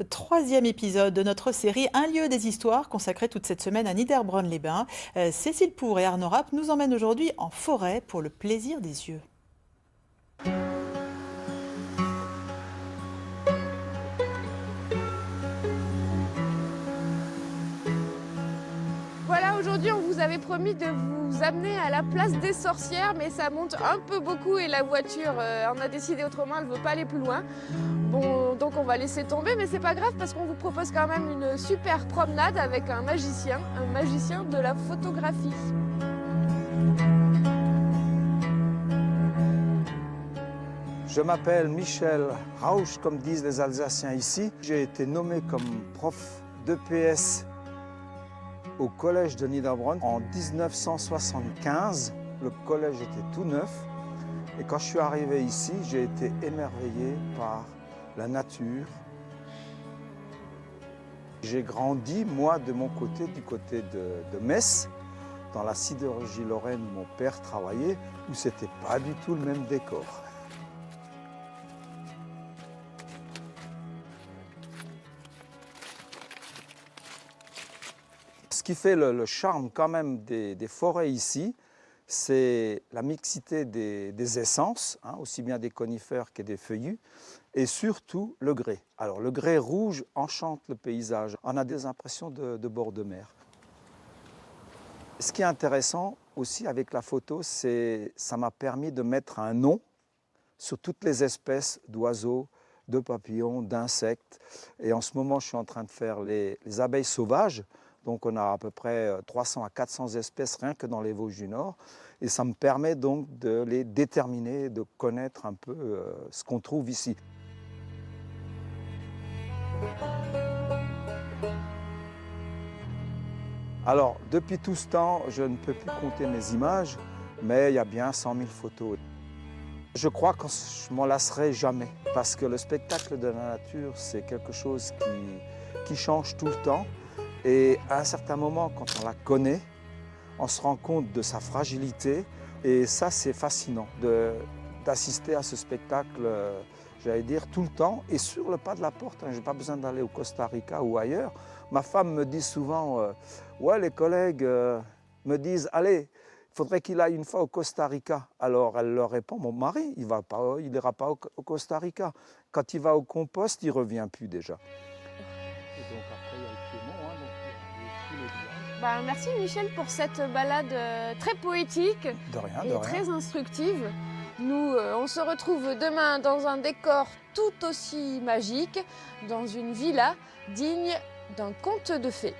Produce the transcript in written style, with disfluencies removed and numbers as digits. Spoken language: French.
Troisième épisode de notre série Un lieu des histoires consacrée toute cette semaine à Niederbronn-les-Bains. Cécile Pour et Arnaud Rapp nous emmènent aujourd'hui en forêt pour le plaisir des yeux. Voilà, aujourd'hui on vous avait promis de vous amener à la place des sorcières, mais ça monte un peu beaucoup et la voiture en a décidé autrement, elle ne veut pas aller plus loin. Bon, donc on va laisser tomber, mais c'est pas grave parce qu'on vous propose quand même une super promenade avec un magicien de la photographie. Je m'appelle Michel Rausch, comme disent les Alsaciens ici. J'ai été nommé comme prof d'EPS au collège de Niederbronn en 1975. Le collège était tout neuf. Et quand je suis arrivé ici, j'ai été émerveillé par la nature. J'ai grandi, moi, de mon côté, du côté de Metz, dans la sidérurgie lorraine où mon père travaillait, où ce n'était pas du tout le même décor. Ce qui fait le charme quand même des forêts ici, c'est la mixité des essences, aussi bien des conifères que des feuillus, et surtout le grès. Alors le grès rouge enchante le paysage, on a des impressions de bord de mer. Ce qui est intéressant aussi avec la photo, c'est ça m'a permis de mettre un nom sur toutes les espèces d'oiseaux, de papillons, d'insectes. Et en ce moment, je suis en train de faire les abeilles sauvages. Donc on a à peu près 300 à 400 espèces rien que dans les Vosges du Nord. Et ça me permet donc de les déterminer, de connaître un peu ce qu'on trouve ici. Alors, depuis tout ce temps, je ne peux plus compter mes images, mais il y a bien 100 000 photos. Je crois que je ne m'en lasserai jamais, parce que le spectacle de la nature, c'est quelque chose qui change tout le temps. Et à un certain moment, quand on la connaît, on se rend compte de sa fragilité. Et ça, c'est fascinant d'assister à ce spectacle, j'allais dire, tout le temps. Et sur le pas de la porte, je n'ai pas besoin d'aller au Costa Rica ou ailleurs. Ma femme me dit souvent, ouais, les collègues me disent, allez, il faudrait qu'il aille une fois au Costa Rica. Alors elle leur répond, mon mari, il n'ira pas au Costa Rica. Quand il va au compost, il ne revient plus déjà. Et donc après, il y a le Piémont, donc il y a tous les villages. Merci Michel pour cette balade très poétique De rien, et de rien. très instructive. Nous, on se retrouve demain dans un décor tout aussi magique, dans une villa digne d'un conte de fées.